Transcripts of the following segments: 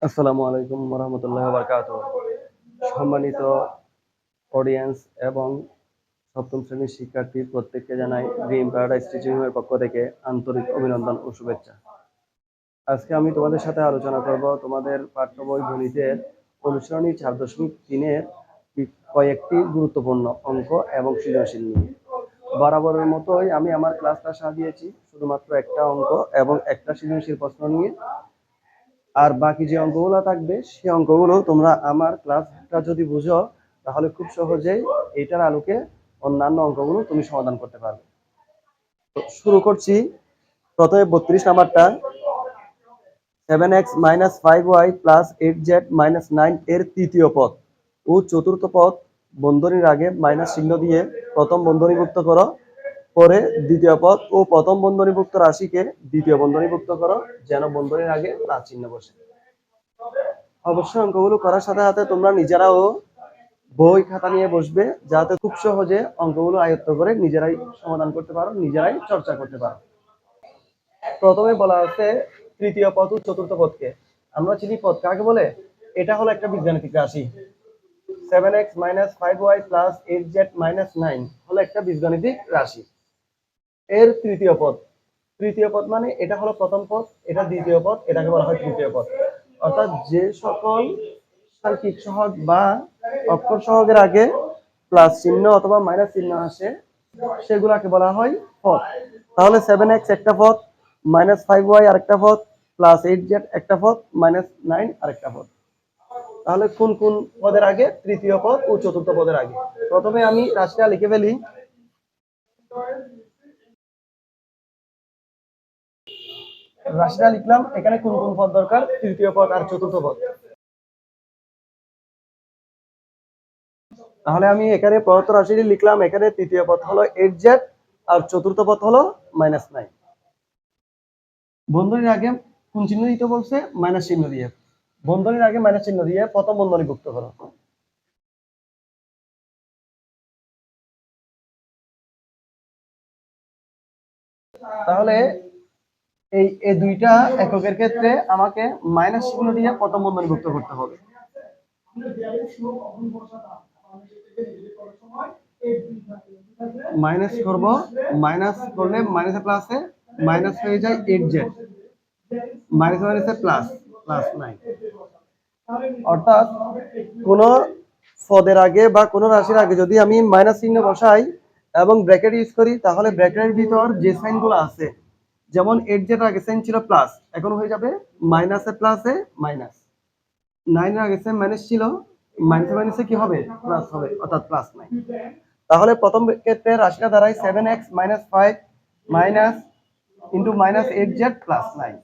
আসসালামু আলাইকুম রহমতুল্লাহ বারকাতুহ। সম্মানিত অডিয়েন্স এবং সপ্তম শ্রেণীর শিক্ষার্থী প্রত্যেককে জানাই ড্রিম প্যারাডাইস টিচিং এর পক্ষ থেকে আন্তরিক অভিনন্দন ও শুভেচ্ছা। আজকে আমি তোমাদের সাথে আলোচনা করব তোমাদের পাঠ্য বই গণিতের অনুশীলনী 4.3-এর কয়েকটি গুরুত্বপূর্ণ অঙ্ক এবং সৃজনশীল নিয়ে। বরাবরের মতোই আমি আমার ক্লাসটা সাজিয়েছি শুধুমাত্র একটা অঙ্ক এবং একটা সৃজনশীল প্রশ্ন নিয়ে। আর বাকি যে অঙ্কগুলো থাকবে সেই অঙ্কগুলো তোমরা আমার ক্লাসটা যদি বুঝো তাহলে খুব সহজেই এইটার আলোকে অন্যান্য অঙ্কগুলো তুমি সমাধান করতে পারবে। তো শুরু করছি। প্রথমে 32 নাম্বারটা, 7x - 5y + 8z - 9 এর তৃতীয় পদ ও চতুর্থ পদ বন্ধনীর আগে মাইনাস চিহ্ন দিয়ে প্রথম বন্ধনীভুক্ত করো, পরে দ্বিতীয় পদ ও প্রথম বন্ধনীভুক্ত রাশিকে দ্বিতীয় বন্ধনীভুক্ত করো যেন বন্ধনীর আগে প্লাস চিহ্ন বসে। অবশ্যই অঙ্কগুলো করার সাথে সাথে তোমরা নিজেরাও বই খাতা নিয়ে বসবে যাতে খুব সহজে অঙ্কগুলো আয়ত্ত করে নিজেরাই সমাধান করতে পারো, নিজেরাই চর্চা করতে পারো। প্রথমে বলা আছে তৃতীয় পদ ও চতুর্থ পদকে। আমরা চিনি পদ কাকে বলে? এটা হলো একটা বীজগাণিতিক রাশি। 7x - 5y + 8z - 9 হলো একটা বীজগাণিতিক রাশি। এর তৃতীয় পদ, তৃতীয় পদ মানে এটা হলো প্রথম পদ, এটা দ্বিতীয় পদ, এটাকে বলা হয় তৃতীয় পদ। অর্থাৎ যে সকল সাংখ্যিক সহগ বা অক্ষর সহগের আগে প্লাস চিহ্ন অথবা মাইনাস চিহ্ন আসে সেগুলাকে বলা হয় পদ। তাহলে 7x একটা পদ, -5y আরেকটা পদ, +8z একটা পদ, -9 আরেকটা পদ। তাহলে কোন কোন পদের আগে? তৃতীয় পদ ও চতুর্থ পদের আগে। প্রথমে আমি রাশিটা লিখে ফেলি। রাশিটা লিখলাম, এখানে কোন কোন পদ দরকার? তৃতীয় পদ আর চতুর্থ পদ। তাহলে আমি এখানে প্রদত্ত রাশিটি লিখলাম, এখানে তৃতীয় পদ হলো 8z আর চতুর্থ পদ হলো -9। বন্ধনীর আগে কোন চিহ্ন দিতে বলছে? মাইনাস চিহ্ন দিয়ে। বন্ধনীর আগে মাইনাস চিহ্ন দিয়ে প্রথম বন্ধনীভুক্ত করো। তাহলে এই দুইটা এককের ক্ষেত্রে আমাকে মাইনাস চিহ্ন দিয়ে প্রথম বন্ধনীভুক্ত করতে হবে। মাইনাস করব, মাইনাস করলে মাইনাসে প্লাসে মাইনাস হয়ে যায় 8z, মাইনাস মাইনাসে প্লাস, +9। অর্থাৎ কোন পদের আগে বা কোন রাশির আগে যদি আমি মাইনাস চিহ্ন বসাই এবং ব্র্যাকেট ইউজ করি তাহলে ব্র্যাকেটের ভিতর যে সাইনগুলো আছে, যেমন 8z এর আগে সাইন ছিল প্লাস, এখন হয়ে যাবে মাইনাসে প্লাসে মাইনাস। 9 এর আগে সাইন মাইনাস ছিল, মাইনাসে মাইনাসে কি হবে? প্লাস হবে, অর্থাৎ +9। তাহলে প্রথম ক্ষেত্রে রাশিটা দাঁড়ায় 7x - 5 মাইনাস ইন্টু -8z + 9।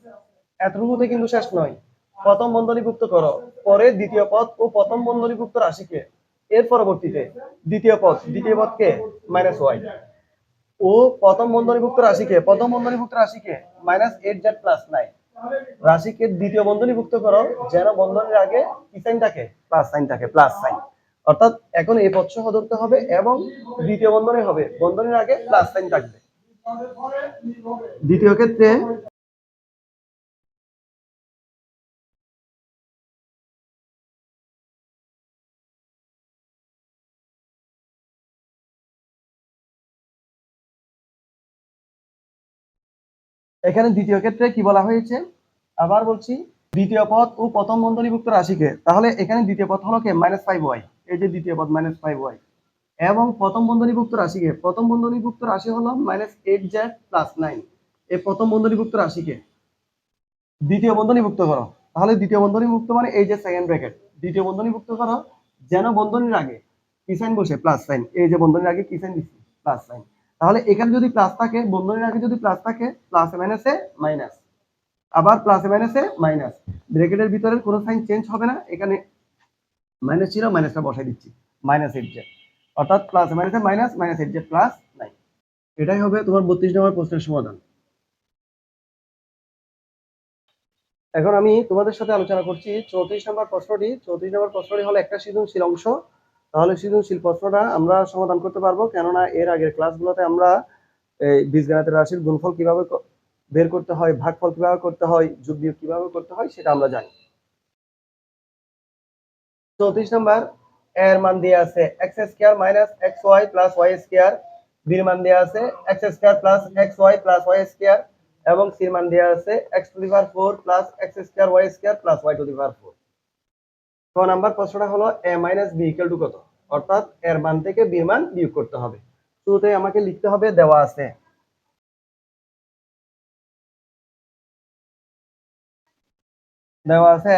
এতটুকুতে কিন্তু শেষ নয়, প্রথম বন্ধনীভুক্ত করো, পরে দ্বিতীয় পদ ও প্রথম বন্ধনীভুক্ত রাশিকে, এর পরবর্তীতে দ্বিতীয় পদকে -y ও প্রথম বন্ধনীভুক্ত রাশিকে -8z + 9 রাশিকে দ্বিতীয় বন্ধনীভুক্ত করো যেন বন্ধনীর আগে কি সাইন থাকে? প্লাস সাইন থাকে, প্লাস সাইন। অর্থাৎ এখন এই পদ সহ ধরতে হবে এবং দ্বিতীয় বন্ধনী হবে, বন্ধনীর আগে প্লাস সাইন থাকবে। দ্বিতীয় ক্ষেত্রে এখানে দ্বিতীয় ক্ষেত্রে কি বলা হয়েছে? আবার বলছি, দ্বিতীয় পদ ও প্রথম বন্ধনীভুক্ত রাশিকে। তাহলে এখানে দ্বিতীয় পদ হলো কে? -5y। এই যে দ্বিতীয় পদ -5y এবং প্রথম বন্ধনীভুক্ত রাশিকে, প্রথম বন্ধনীভুক্ত রাশি হলো -8z + 9। এই প্রথম বন্ধনীভুক্ত রাশিকে দ্বিতীয় বন্ধনীভুক্ত করো। তাহলে দ্বিতীয় বন্ধনীভুক্ত মানে এই যে সেকেন্ড ব্র্যাকেট, দ্বিতীয় বন্ধনীভুক্ত করো যেন বন্ধনীর আগে কি সাইন বসে? Plus sign. এই যে বন্ধনীর আগে কি সাইন দিচ্ছি? Plus sign. তাহলে এখানে যদি প্লাস থাকে, বন্ধনীর আগে যদি প্লাস থাকে, প্লাসে মাইনাসে মাইনাস, আবার প্লাসে মাইনাসে মাইনাস, ব্র্যাকেটের ভিতরে কোনো সাইন চেঞ্জ হবে না। এখানে মাইনাস ছিল, মাইনাসটা বসাই দিচ্ছি, -8z, অর্থাৎ প্লাসে মাইনাসে মাইনাস, -8z + 9। এটাই হবে তোমার 32 নম্বর প্রশ্নের সমাধান। এখন আমি তোমাদের সাথে আলোচনা করছি 34 নম্বর প্রশ্নটি। 34 নম্বর প্রশ্নটি হলো একটা সৃজনশীল অংশ। তাহলে সৃজনশীল প্রশ্নটা আমরা সমাধান করতে পারবো, কেননা এর আগের ক্লাসগুলোতে আমরা এই বীজগণিতের রাশির গুণফল কিভাবে বের করতে হয়, ভাগফল কিভাবে করতে হয়, যোগ বিয়োগ কিভাবে করতে হয় সেটা আমরা জানি। 34 নাম্বার এর মান দেয়া আছে x square minus xy plus y square, b এর মান দেয়া আছে x square plus xy plus y square এবং c এর মান দেয়া আছে x to the power 4 plus x square y square plus y to the power 4। ক নাম্বার প্রশ্নটা হলো a minus b equal to কত, অর্থাৎ এর মান থেকে b এর মান বিয়োগ করতে হবে। শুরুতে আমাকে লিখতে হবে দেওয়া আছে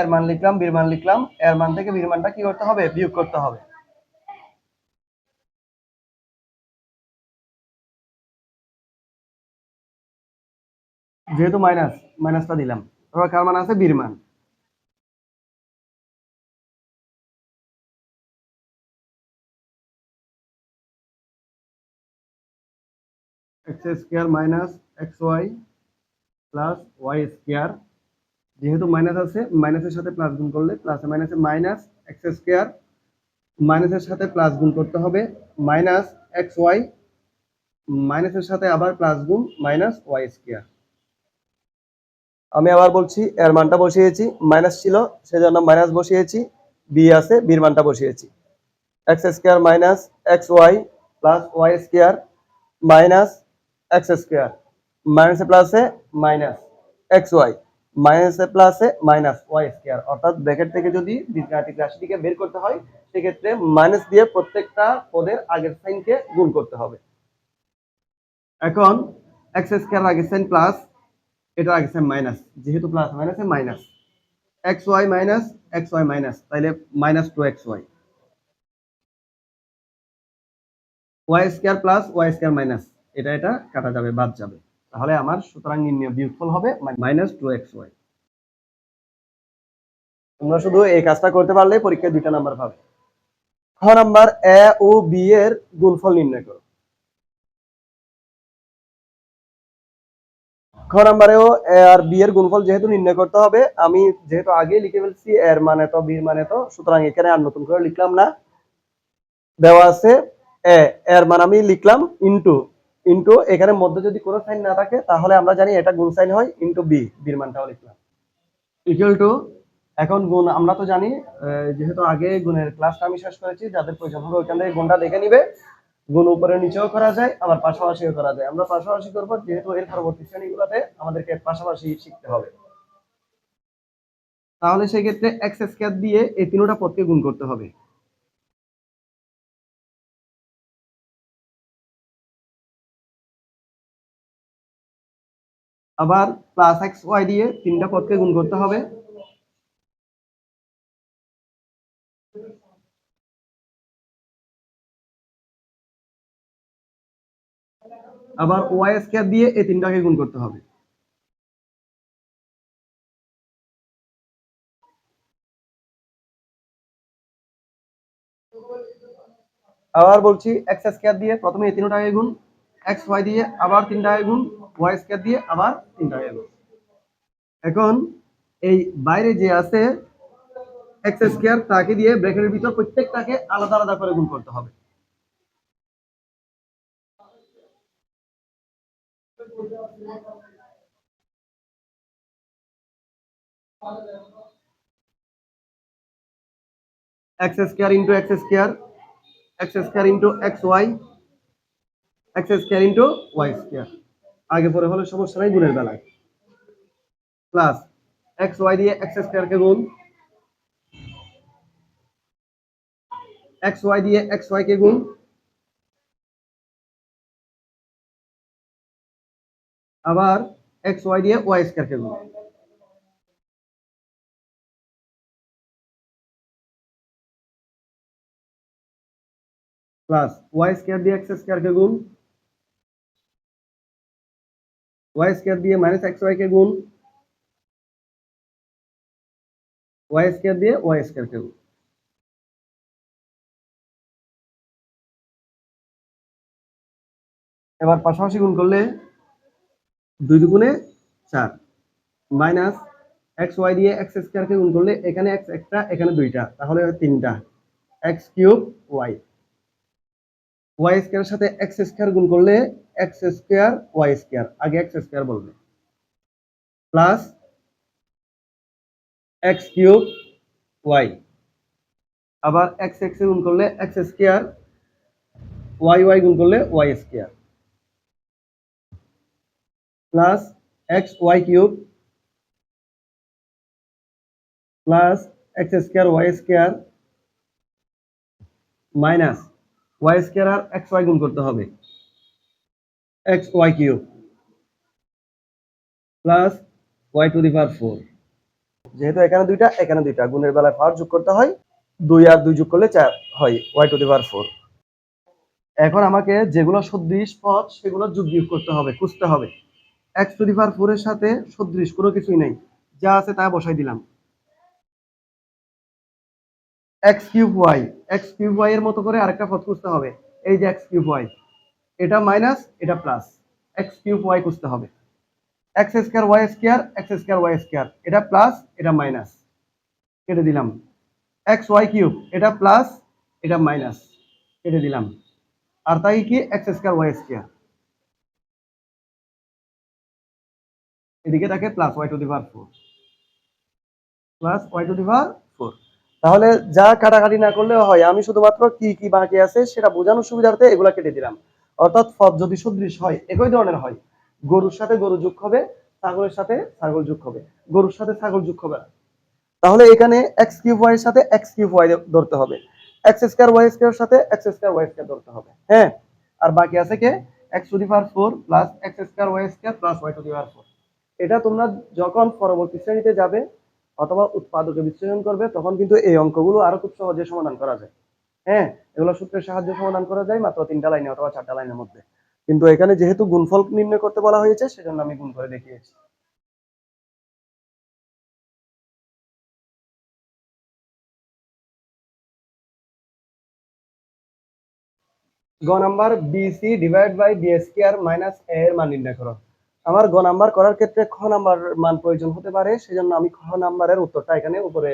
এর মান লিখলাম, b এর মান লিখলাম, এর মান থেকে b এর মানটা কি করতে হবে, বিয়োগ করতে হবে। যেহেতু মাইনাসটা দিলাম, এবার কার মান আছে, b এর মান। x square minus xy plus y square, যেহেতু মাইনাস আছে মাইনাসের সাথে প্লাস গুণ করলে প্লাসে মাইনাসে মাইনাস x স্কয়ার, মাইনাসের সাথে প্লাস গুণ করতে হবে মাইনাস xy, মাইনাসের সাথে আবার প্লাস গুণ মাইনাস y স্কয়ার। আমি আবার বলছি এর মানটা বসিয়েছি, মাইনাস ছিল সেজন্য মাইনাস বসিয়েছি, b আছে b এর মানটা বসিয়েছি। x square minus xy plus y square minus x square, মাইনাসে প্লাসে মাইনাস xy, মাইনাসে প্লাসে মাইনাস y স্কয়ার, অর্থাৎ ব্র্যাকেট থেকে যদি বীজগাণিতিক রাশিটিকে বের করতে হয় সেক্ষেত্রে মাইনাস দিয়ে প্রত্যেকটা পদের আগের সাইনকে গুণ করতে হবে। এখন x স্কয়ার আগের সাইন প্লাস, এটা আগের সাইন মাইনাস, যেহেতু প্লাস মাইনাসে minus, xy minus xy minus, তাইলে minus 2xy, y square plus y square minus, এটা কাটা যাবে, বাদ যাবে, তাহলে আমার সুতরাং নির্ণয় বিয়োগফল হবে মাইনাস 2xy। তোমরা শুধু এই কাজটা করতে পারলে পরীক্ষায় 2টা নাম্বার পাবে। খ নাম্বার এ ও বি এর গুণফল নির্ণয় করো। খ নাম্বারেও এ আর বি এর গুণফল যেহেতু নির্ণয় করতে হবে, আমি যেহেতু আগেই লিখে ফেলছি এর মানে তো বি এর মানে তো, সুতরাং এখানে আর নতুন করে লিখলাম না। দেওয়া আছে এ, এর মান আমি লিখলাম ইনটু, ইনটু এখানে মধ্যে যদি কোনো সাইন না থাকে তাহলে আমরা জানি এটা গুণ সাইন হয়, ইনটু বি, বির মানটাও লিখলাম ইকুয়াল টু। এখন গুণ আমরা তো জানি, যেহেতু আগে গুণের ক্লাসটা আমি শেষ করেছি, যাদের প্রয়োজন হবে ওইখান থেকে গুণটা দেখে নিবে। গুণ উপরে নিচেও করা যায়, আবার পাশাপাশিও করা যায়। আমরা পাশাপাশি করবো যেহেতু এর পরবর্তী শ্রেণীগুলোতে আমাদেরকে পাশাপাশি শিখতে হবে। তাহলে সেই ক্ষেত্রে এক্স স্কয়ার দিয়ে এই তিনটা পদকে গুণ করতে হবে। আবার প্লাস এক্স ওয়াই দিয়ে তিনটা পদকে গুণ করতে হবে। আবার ওয়াই স্কয়ার দিয়ে এই তিনটাকে গুণ করতে হবে। আবার বলছি এক্স স্কয়ার দিয়ে প্রথমে এই তিনটাকে গুণ, এক্স ওয়াই দিয়ে আবার তিনটাকে গুণ, ওয়াই স্কয়ার দিয়ে আবার তিনটাকে গুণ। এখন এই বাইরে যে আছে এক্স স্কয়ার তাকে দিয়ে ব্র্যাকেটের ভিতর প্রত্যেকটাকে আলাদা আলাদা করে গুণ করতে হবে। X square into x square, x square into x y, x square into y square, আগে পরে হলে সমস্যা নাই গুণের বেলায়। প্লাস এক্স ওয়াই দিয়ে এক্স স্কয়ার কে গুণ, এক্স ওয়াই দিয়ে এক্স ওয়াই কে গুণ, আবার এক্স ওয়াই দিয়ে ওয়াই স্কয়ার কে গুণ। প্লাস ওয়াই স্কয়ার দিয়ে এক্স স্কয়ার কে গুণ, ওয়াই স্কয়ার দিয়ে মাইনাস এক্স ওয়াই কে গুণ, ওয়াই স্কয়ার দিয়ে ওয়াই স্কয়ার কে গুণ। এবার পাশাপাশি গুণ করলে 2 দুগুণে 4, মাইনাস এক্স ওয়াই দিয়ে এক্স স্কয়ার কে গুণ করলে এখানে এক্স একটা এখানে দুইটা, তাহলে তিনটা, এক্স কিউব ওয়াই। ওয়াই স্কয়ারের সাথে এক্স স্কয়ার গুণ করলে এক্স স্কয়ার ওয়াই স্কয়ার, আগে এক্স স্কয়ার বলবে, প্লাস এক্স কিউব ওয়াই। আবার এক্স এক্স গুণ করলে এক্স স্কয়ার, ওয়াই ওয়াই গুণ করলে y square, plus x y cube plus x square y square minus Y square আর এক্স ওয়াই গুণ করতে হবে, x y cube plus y to the power 4। যেহেতু এখানে দুইটা গুণের বেলায় পাওয়ার যোগ করতে হয়, 2 আর 2 যোগ করলে 4 হয়, ওয়াই টু দি পাওয়ার 4। এখন আমাকে যেগুলো সদৃশ পদ সেগুলো যোগ বিয়োগ করতে হবে, খুঁজতে হবে। এক্স টু দি পাওয়ার 4 এর সাথে সদৃশ কোনো কিছুই নেই, যা আছে তা বসাই দিলাম। এক্স কিউব ওয়াই এর মতো করে আরেকটা পদ খুঁজতে হবে। এই যে এক্স কিউব ওয়াই, এটা মাইনাস এটা প্লাস, এক্স কিউব ওয়াই খুঁজতে হবে। X square y square, x square y square, এটা প্লাস এটা মাইনাস, কেটে দিলাম। এক্স ওয়াই কিউব, এটা প্লাস এটা মাইনাস, কেটে দিলাম। আর তাই কি এক্স স্কয়ার ওয়াই স্কয়ার, এদিকে থাকে plus y to the power 4, plus y to the power 4। তাহলে যা কাটাকাটি না করলেও হয়, আমি শুধুমাত্র কি কি বাকি আছে সেটা বোঝানোর সুবিধার্থে এগুলা কেটে দিলাম। অর্থাৎ পদ যদি সদৃশ হয়, একই ধরনের হয়, গরুর সাথে গরু যোগ হবে, ছাগলের সাথে ছাগল যোগ হবে, গরুর সাথে ছাগল যোগ হবে না। তাহলে এখানে এক্স কিউব ওয়াই এর সাথে এক্স কিউব ওয়াই ধরতে হবে, এক্স স্কয়ার ওয়াই স্কয়ার এর সাথে এক্স স্কয়ার ওয়াই স্কয়ার ধরতে হবে। হ্যাঁ, আর বাকি আছে কে x to the power 4 plus x square y square plus y to the power 4। এটা তোমরা যখন পরবর্তী শ্রেণীতে যাবে অথবা উৎপাদকে বিশ্লেষণ করবে, তখন কিন্তু এই অঙ্কগুলো আরো খুব সহজে সমাধান করা যায়। হ্যাঁ, এগুলো সূত্রের সাহায্যে সমাধান করা যায় মাত্র 3টা লাইনে অথবা 4টা লাইনের মধ্যে। কিন্তু এখানে যেহেতু গুণফল নির্ণয় করতে বলা হয়েছে, সেজন্য আমি গুণ করে দেখিয়েছি। গ নাম্বার b c divide by b square minus a এর মান নির্ণয় করো। আমার গ নাম্বার করার ক্ষেত্রে খ নাম্বার মান প্রয়োজন হতে পারে, সেজন্য আমি খ নাম্বারের উত্তরটা এখানে উপরে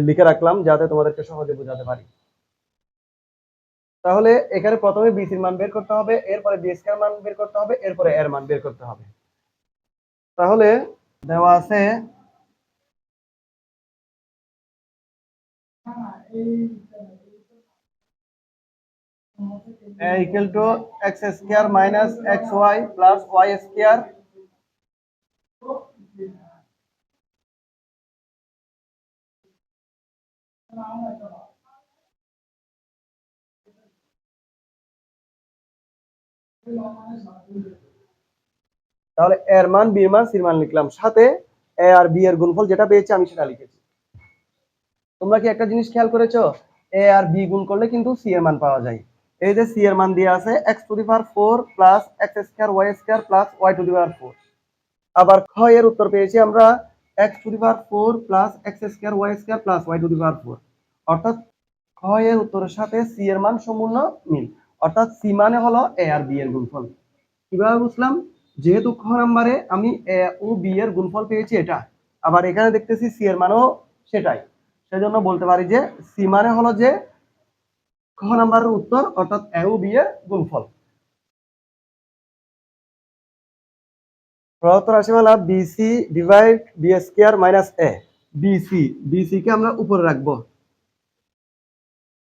লিখে রাখলাম, যাতে তোমাদেরকে সহজে বোঝাতে পারি। তাহলে এখানে প্রথমে বিসির মান বের করতে হবে, এরপরে বি স্কয়ার মান বের করতে হবে, এরপরে এর মান বের করতে হবে। তাহলে দেওয়া আছে a equal to x square minus xy plus y square তাহলে এর মান বি এর মান সি এর মান লিখলাম, সাথে এ আর বি এর গুণফল যেটা পেয়েছি আমি সেটা লিখেছি। তোমরা কি একটা জিনিস খেয়াল করেছো, এ আর বি গুণ করলে কিন্তু সি এর মান পাওয়া যায়। এই যে সি এর মান দেওয়া আছে x to the power 4 plus x square y square plus y to the power 4। আবার খ এর উত্তর পেয়েছি আমরা x to the power 4 plus x square y square plus y to the power 4। অর্থাৎ খ এর উত্তরের সাথে সি এর মান সম্পূর্ণ মিল, অর্থাৎ সি মানে হলো এ আর বি এর গুণফল। কিভাবে বুঝলাম? যেহেতু খ নাম্বারে আমি এ ও বি এর গুণফল পেয়েছি এটা, আবার এখানে দেখতেছি সি এর মানও সেটাই, সেজন্য বলতে পারি যে সি মানে হলো যে খ নাম্বারের উত্তর, অর্থাৎ এ ও বি এর গুণফল। প্রদত্ত রাশিমালা b c divide b square minus a. B c কে আমরা উপরে রাখবো,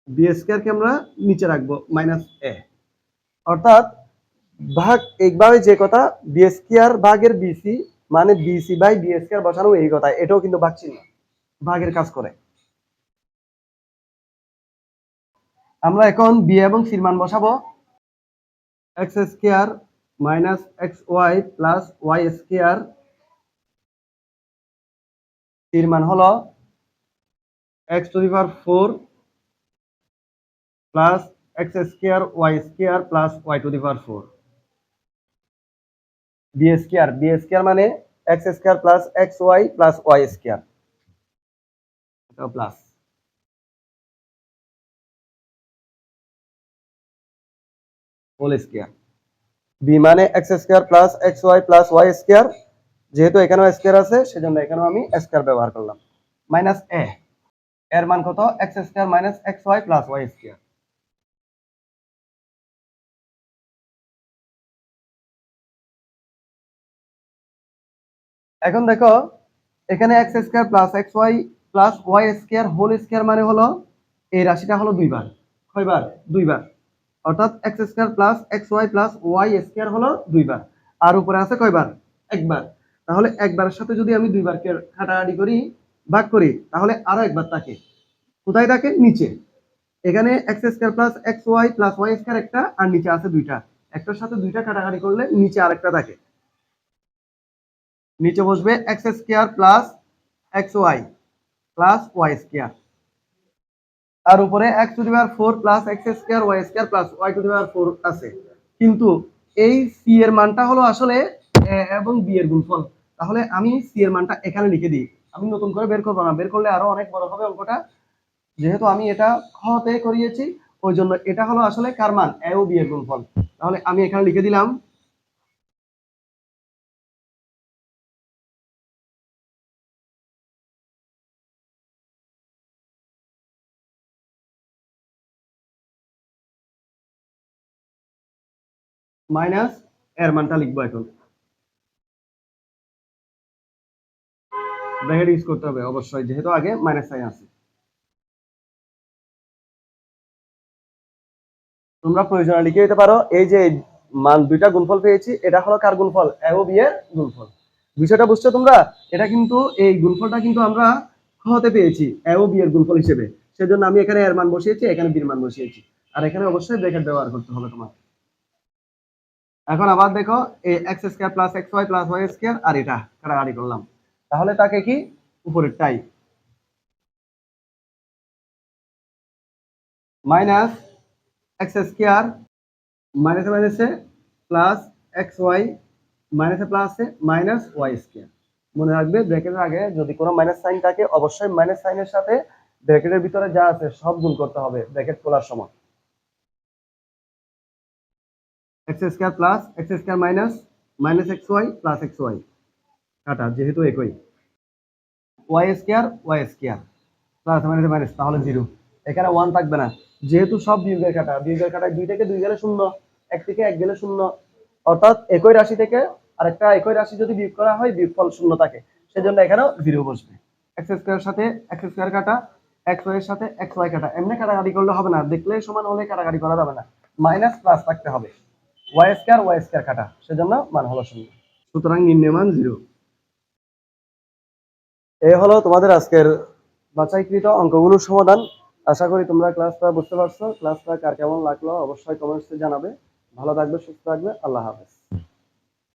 বি স্কয়ার কে আমরা নিচে রাখবো, মাইনাস এ। অর্থাৎ ভাগ একভাবে যে কথা বি স্কয়ার ভাগের বিসি মানে বিসি বাই বি স্কয়ার বসানো, এই কথা, এটাও কিন্তু ভাগ চিহ্ন, ভাগের কাজ করে। আমরা এখন বি এবং সির মান বসাবো। X square minus x y plus y square, সির মান হলো x to the power 4 plus x square y square plus y to the power 4। B square মানে x square plus x y plus y square, এটা plus whole square. B মানে x square plus x y plus y square, যেহেতু এখানেও square আছে সেজন্য এখানেও আমি square ব্যবহার করলাম, মাইনাস এ। এর মান কত? X square minus x y plus y square. এখন দেখো এখানে x square plus x y plus y square whole square মানে হলো এই রাশিটা হলো দুইবার, কয়বার? দুইবার, অর্থাৎ x square plus x y plus y square হলো দুইবার, আর উপরে আছে কয়বার? একবার। তাহলে একবারের সাথে যদি আমি দুইবারকে কাটাকাটি করি, ভাগ করি, তাহলে আরো একবার থাকে। কোথায় থাকে? নিচে। এখানে x square plus x y plus y square একটা, আর নিচে আছে দুইটা। একটার সাথে দুইটা কাটাকাটি করলে নিচে আরেকটা থাকে। নিচে বসবে x square plus x y plus y square, আর উপরে x to the power 4 plus x square y square plus y to the power 4 আছে। কিন্তু এই সি এর মানটা হলো আসলে এ এবং বি এর গুণফল। তাহলে আমি সি এর মানটা এখানে লিখে দিই, আমি নতুন করে বের করবো না, বের করলে আরো অনেক বড় হবে অঙ্কটা। যেহেতু আমি এটা খতে করিয়েছি, ওই জন্য এটা হলো আসলে কার মান? এ ও বি এর গুণফল। তাহলে আমি এখানে লিখে দিলাম মাইনাস এর মানটা লিখবো এখন। ব্র্যাকেট ইউজ করতে হবে অবশ্যই, যেহেতু আগে মাইনাস সাইন আছে। তোমরা প্রয়োজনে লিখে দিতে পারো, এই যে মান দুইটা গুণফল পেয়েছি, এটা হলো কার গুণফল? এ ও বি এর গুণফল। বিষয়টা বুঝছো তোমরা? এটা কিন্তু এই গুণফলটা কিন্তু আমরা খ হতে পেয়েছি এ ও বি এর গুণফল হিসেবে, সেজন্য আমি এখানে এর মান বসিয়েছি, এখানে বি এর মান বসিয়েছি, আর এখানে অবশ্যই ব্র্যাকেট ব্যবহার করতে হবে তোমার। এখন আবার দেখো, এই x square plus x y plus y square, আর এটা কাটাকাটি করলাম, তাহলে তাকে কি? উপরেরটাই মাইনাস এক্স স্কয়ার মাইনাসে মাইনাসে প্লাস এক্স ওয়াই মাইনাসে প্লাসে মাইনাস ওয়াই স্কয়ার। মনে রাখবে ব্র্যাকেটের আগে যদি কোনো মাইনাস সাইন থাকে, অবশ্যই মাইনাস সাইনের সাথে ব্র্যাকেটের ভিতরে যা আছে সব গুণ করতে হবে ব্র্যাকেট খোলার সময়। X square plus x square minus minus x y plus x y কাটা, যেহেতু একই। Y square plus minus minus, তাহলে জিরো। এখানে ওয়ান থাকবে না, যেহেতু সব বিয়োগের কাটা, বিয়োগের কাটায় দুই থেকে দুই গেলে শূন্য, এক থেকে এক গেলে শূন্য, অর্থাৎ একই রাশি থেকে আরেকটা একই রাশি যদি বিয়োগ করা হয়, বিয়োগফল শূন্য থাকে, সেজন্য এখানেও জিরো বসবে। এক্স স্কয়ার সাথে এক্স স্কয়ার কাটা, এক্স ওয়াই এর সাথে এক্স ওয়াই কাটা, এমনি কাটাকাটি করলে হবে না, দেখলে সমান হলে কাটাকাটি করা যাবে না, মাইনাস প্লাস থাকতে হবে। ওয়াই স্কয়ার কাটা, সেজন্য মান হলো শূন্য। সুতরাং নির্ণয় মান জিরো। এই হলো তোমাদের আজকের বাছাইকৃত অঙ্কগুলোর সমাধান। আশা করি তোমরা ক্লাসটা বুঝতে পারছো। ক্লাসটা কার কেমন লাগলো অবশ্যই কমেন্টসে জানাবে। ভালো থাকবে, সুস্থ থাকবে, আল্লাহ হাফেজ।